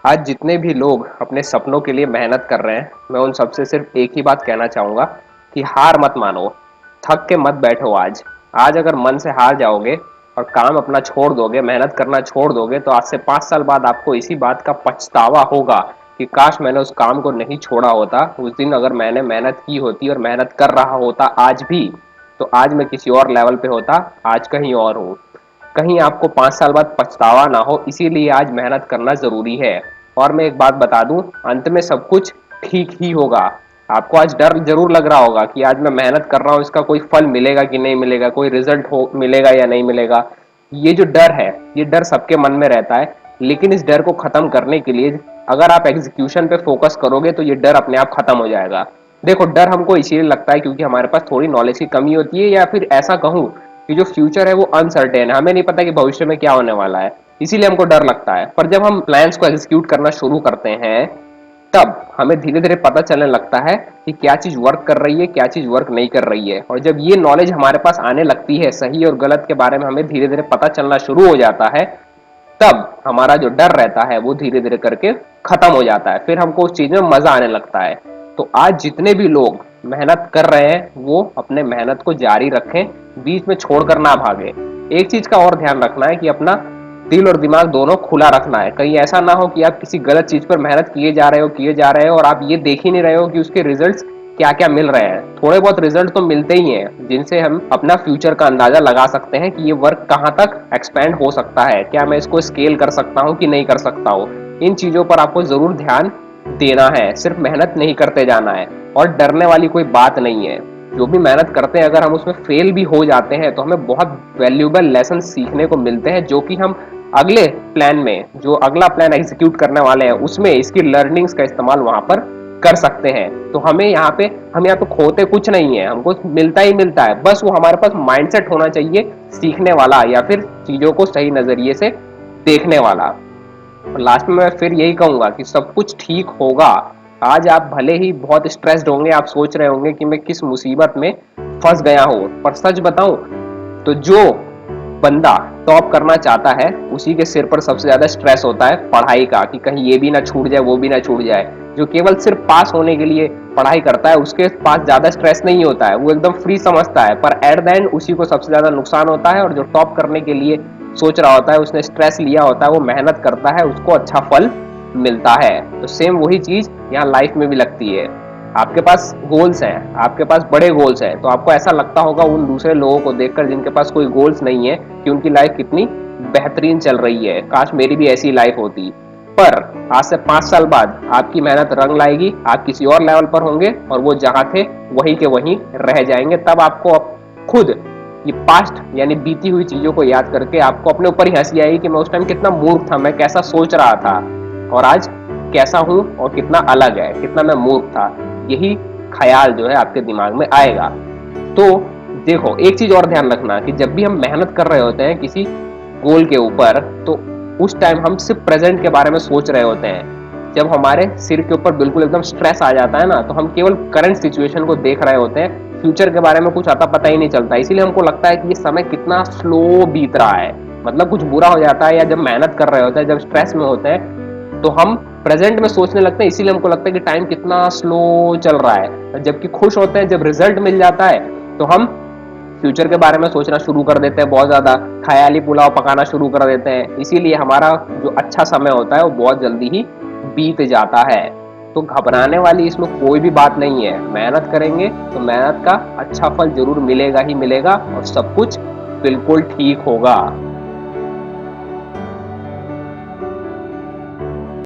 आज जितने भी लोग अपने सपनों के लिए मेहनत कर रहे हैं, मैं उन सबसे सिर्फ एक ही बात कहना चाहूँगा कि हार मत मानो, थक के मत बैठो आज। आज अगर मन से हार जाओगे और काम अपना छोड़ दोगे, मेहनत करना छोड़ दोगे, तो आज से 5 साल बाद आपको इसी बात का पछतावा होगा कि काश मैंने उस काम को नहीं छोड़ा होता। उस दिन अगर मैंने मेहनत की होती और मेहनत कर रहा होता आज भी, तो आज मैं किसी और लेवल पे होता, आज कहीं और हूँ। कहीं आपको 5 साल बाद पछतावा ना हो, इसीलिए आज मेहनत करना ज़रूरी है। और मैं एक बात बता दूं, अंत में सब कुछ ठीक ही होगा। आपको आज डर ज़रूर लग रहा होगा कि आज मैं मेहनत कर रहा हूँ, इसका कोई फल मिलेगा कि नहीं मिलेगा, कोई रिजल्ट हो मिलेगा या नहीं मिलेगा। ये जो डर है, ये डर सबके मन में रहता है, लेकिन इस डर को ख़त्म करने के लिए अगर आप एग्जीक्यूशन पे फोकस करोगे तो ये डर अपने आप ख़त्म हो जाएगा। देखो, डर हमको इसीलिए लगता है क्योंकि हमारे पास थोड़ी नॉलेज की कमी होती है, या फिर ऐसा कहूँ कि जो फ्यूचर है वो अनसर्टेन है, हमें नहीं पता कि भविष्य में क्या होने वाला है, इसीलिए हमको डर लगता है। पर जब हम प्लान्स को एग्जीक्यूट करना शुरू करते हैं, तब हमें धीरे धीरे पता चलने लगता है कि क्या चीज वर्क कर रही है, क्या चीज वर्क नहीं कर रही है। और जब ये नॉलेज हमारे पास आने लगती है, सही और गलत के बारे में हमें धीरे धीरे पता चलना शुरू हो जाता है, तब हमारा जो डर रहता है वो धीरे धीरे करके खत्म हो जाता है, फिर हमको उस चीज में मजा आने लगता है। तो आज जितने भी लोग मेहनत कर रहे हैं वो अपने मेहनत को जारी रखें, बीच में छोड़कर ना भागे। एक चीज का और ध्यान रखना है कि अपना दिल और दिमाग दोनों खुला रखना है। कहीं ऐसा ना हो कि आप किसी गलत चीज पर मेहनत किए जा रहे हो और आप ये देख ही नहीं रहे हो कि उसके रिजल्ट्स क्या क्या मिल रहे हैं। थोड़े बहुत रिजल्ट तो मिलते ही हैं जिनसे हम अपना फ्यूचर का अंदाजा लगा सकते हैं कि ये वर्क कहाँ तक एक्सपेंड हो सकता है, क्या मैं इसको स्केल कर सकता हूँ कि नहीं कर सकता हूँ। इन चीजों पर आपको जरूर ध्यान देना है, सिर्फ मेहनत नहीं करते जाना है। और डरने वाली कोई बात नहीं है। जो भी मेहनत करते हैं, अगर हम उसमें फेल भी हो जाते हैं तो हमें बहुत वैल्यूएबल लेसन सीखने को मिलते हैं, जो कि हम अगले प्लान में, जो अगला प्लान एग्जीक्यूट करने वाले हैं, उसमें इसकी लर्निंग्स का इस्तेमाल वहां पर कर सकते हैं। तो हम यहाँ पे खोते कुछ नहीं है, हमको मिलता ही मिलता है। बस वो हमारे पास माइंडसेट होना चाहिए सीखने वाला, या फिर चीजों को सही नजरिए से देखने वाला। और लास्ट में मैं फिर यही कहूंगा कि सब कुछ ठीक होगा। आज आप भले ही बहुत स्ट्रेस्ड होंगे, आप सोच रहे होंगे कि मैं किस मुसीबत में फंस गया हूं, पर सच बताऊं तो जो बंदा टॉप करना चाहता है उसी के सिर पर सबसे ज्यादा स्ट्रेस होता है पढ़ाई का, कि कहीं ये भी ना छूट जाए, वो भी ना छूट जाए। जो केवल सिर्फ पास होने के लिए पढ़ाई करता है उसके पास ज्यादा स्ट्रेस नहीं होता है, वो एकदम फ्री समझता है, पर एट द एंड उसी को सबसे ज्यादा नुकसान होता है। और जो टॉप करने के लिए सोच रहा होता है, उसने स्ट्रेस लिया होता है, वो मेहनत करता है, उसको अच्छा फल मिलता है। तो सेम वही चीज यहाँ लाइफ में भी लगती है। आपके पास गोल्स हैं, आपके पास बड़े गोल्स हैं, तो आपको ऐसा लगता होगा उन दूसरे लोगों को देखकर जिनके पास कोई गोल्स नहीं है कि उनकी लाइफ कितनी बेहतरीन चल रही है, काश मेरी भी ऐसी लाइफ होती। पर आज से 5 साल बाद आपकी मेहनत रंग लाएगी, आप किसी और लेवल पर होंगे और वो जहां थे वहीं के वहीं रह जाएंगे। तब आपको खुद ये पास्ट यानी बीती हुई चीजों को याद करके आपको अपने ऊपर ही हंसी आएगी कि मैं उस टाइम कितना मूर्ख था, मैं कैसा सोच रहा था, और आज कैसा हूं और कितना अलग है, कितना मैं मूर्ख था। यही ख्याल जो है आपके दिमाग में आएगा। तो देखो, एक चीज और ध्यान रखना कि जब भी हम मेहनत कर रहे होते हैं किसी गोल के ऊपर, तो उस टाइम हम सिर्फ प्रेजेंट के बारे में सोच रहे होते हैं। जब हमारे सिर के ऊपर बिल्कुल एकदम स्ट्रेस आ जाता है ना, तो हम केवल करंट सिचुएशन को देख रहे होते हैं, फ्यूचर के बारे में कुछ आता पता ही नहीं चलता। इसीलिए हमको लगता है कि ये समय कितना स्लो बीत रहा है। मतलब कुछ बुरा हो जाता है या जब मेहनत कर रहे होते हैं, जब स्ट्रेस में होते हैं, तो हम प्रेजेंट में सोचने लगते हैं, इसीलिए हमको लगता है कि टाइम कितना स्लो चल रहा है। जबकि खुश होते हैं जब रिजल्ट मिल जाता है, तो हम फ्यूचर के बारे में सोचना शुरू कर देते हैं, बहुत ज्यादा ख्याली पुलाव पकाना शुरू कर देते हैं। इसीलिए हमारा जो अच्छा समय होता है वो बहुत जल्दी ही बीत जाता है। तो घबराने वाली इसमें कोई भी बात नहीं है। मेहनत करेंगे तो मेहनत का अच्छा फल जरूर मिलेगा ही मिलेगा, और सब कुछ बिल्कुल ठीक होगा।